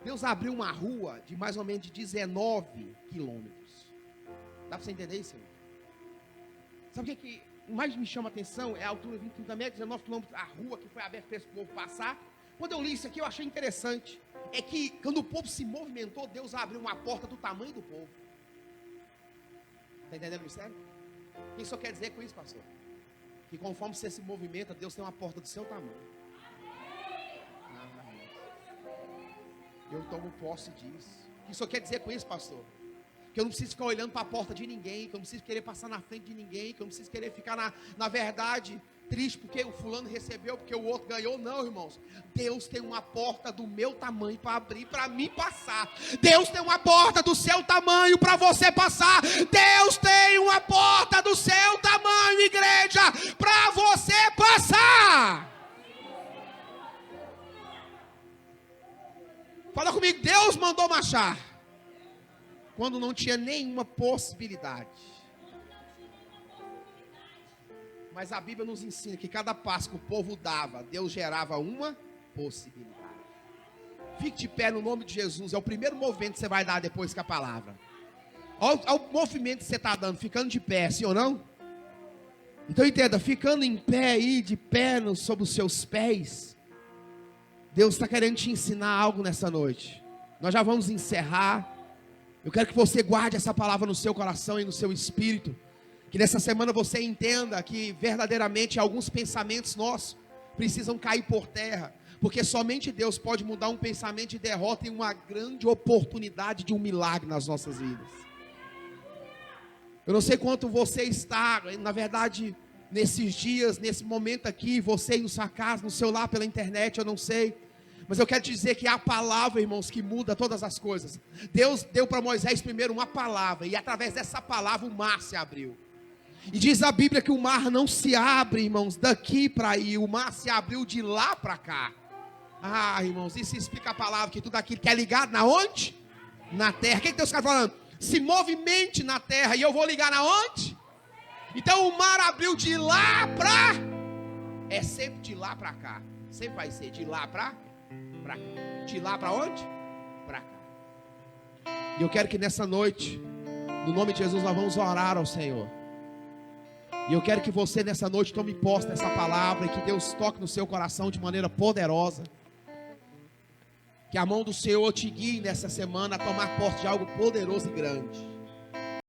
Deus abriu uma rua de mais ou menos de 19 quilômetros. Dá para você entender isso? Irmão? Sabe o que mais me chama a atenção? É a altura de 20, 30 metros, 19 quilômetros, a rua que foi aberta para esse povo passar. Quando eu li isso aqui, eu achei interessante. É que quando o povo se movimentou, Deus abriu uma porta do tamanho do povo. Está entendendo o mistério? O que isso quer dizer com isso, pastor? Que conforme você se movimenta, Deus tem uma porta do seu tamanho. Eu tomo posse disso. O que isso quer dizer com isso, pastor? Que eu não preciso ficar olhando para a porta de ninguém, que eu não preciso querer passar na frente de ninguém, que eu não preciso querer ficar na verdade triste porque o fulano recebeu, porque o outro ganhou. Não, irmãos. Deus tem uma porta do meu tamanho para abrir, para mim passar. Deus tem uma porta do seu tamanho para você passar. Deus tem uma porta do seu tamanho, igreja, para você passar. Fala comigo, Deus mandou marchar quando não tinha nenhuma possibilidade. Mas a Bíblia nos ensina que cada passo que o povo dava, Deus gerava uma possibilidade. Fique de pé no nome de Jesus. É o primeiro movimento que você vai dar depois que a palavra. Olha o movimento que você está dando, ficando de pé, sim ou não? Então entenda, ficando em pé aí, de pé sobre os seus pés, Deus está querendo te ensinar algo nessa noite. Nós já vamos encerrar. Eu quero que você guarde essa palavra no seu coração e no seu espírito. Que nessa semana você entenda que verdadeiramente alguns pensamentos nossos precisam cair por terra. Porque somente Deus pode mudar um pensamento de derrota em uma grande oportunidade de um milagre nas nossas vidas. Eu não sei quanto você está, na verdade, nesses dias, nesse momento aqui, você em sua casa, no seu lar, pela internet, eu não sei. Mas eu quero te dizer que é a palavra, irmãos, que muda todas as coisas. Deus deu para Moisés primeiro uma palavra, e através dessa palavra o mar se abriu. E diz a Bíblia que o mar não se abre, irmãos, daqui para aí, o mar se abriu de lá para cá. Ah, irmãos, isso explica a palavra, que tudo aquilo que é ligado na onde? Na terra. O que Deus está falando? Se movimente na terra, e eu vou ligar na onde? Então o mar abriu de lá para... É sempre de lá para cá. Sempre vai ser de lá para cá. De lá para onde? Para cá. E eu quero que nessa noite, no nome de Jesus, nós vamos orar ao Senhor. E eu quero que você nessa noite tome posse dessa palavra, e que Deus toque no seu coração de maneira poderosa. Que a mão do Senhor te guie nessa semana a tomar posse de algo poderoso e grande.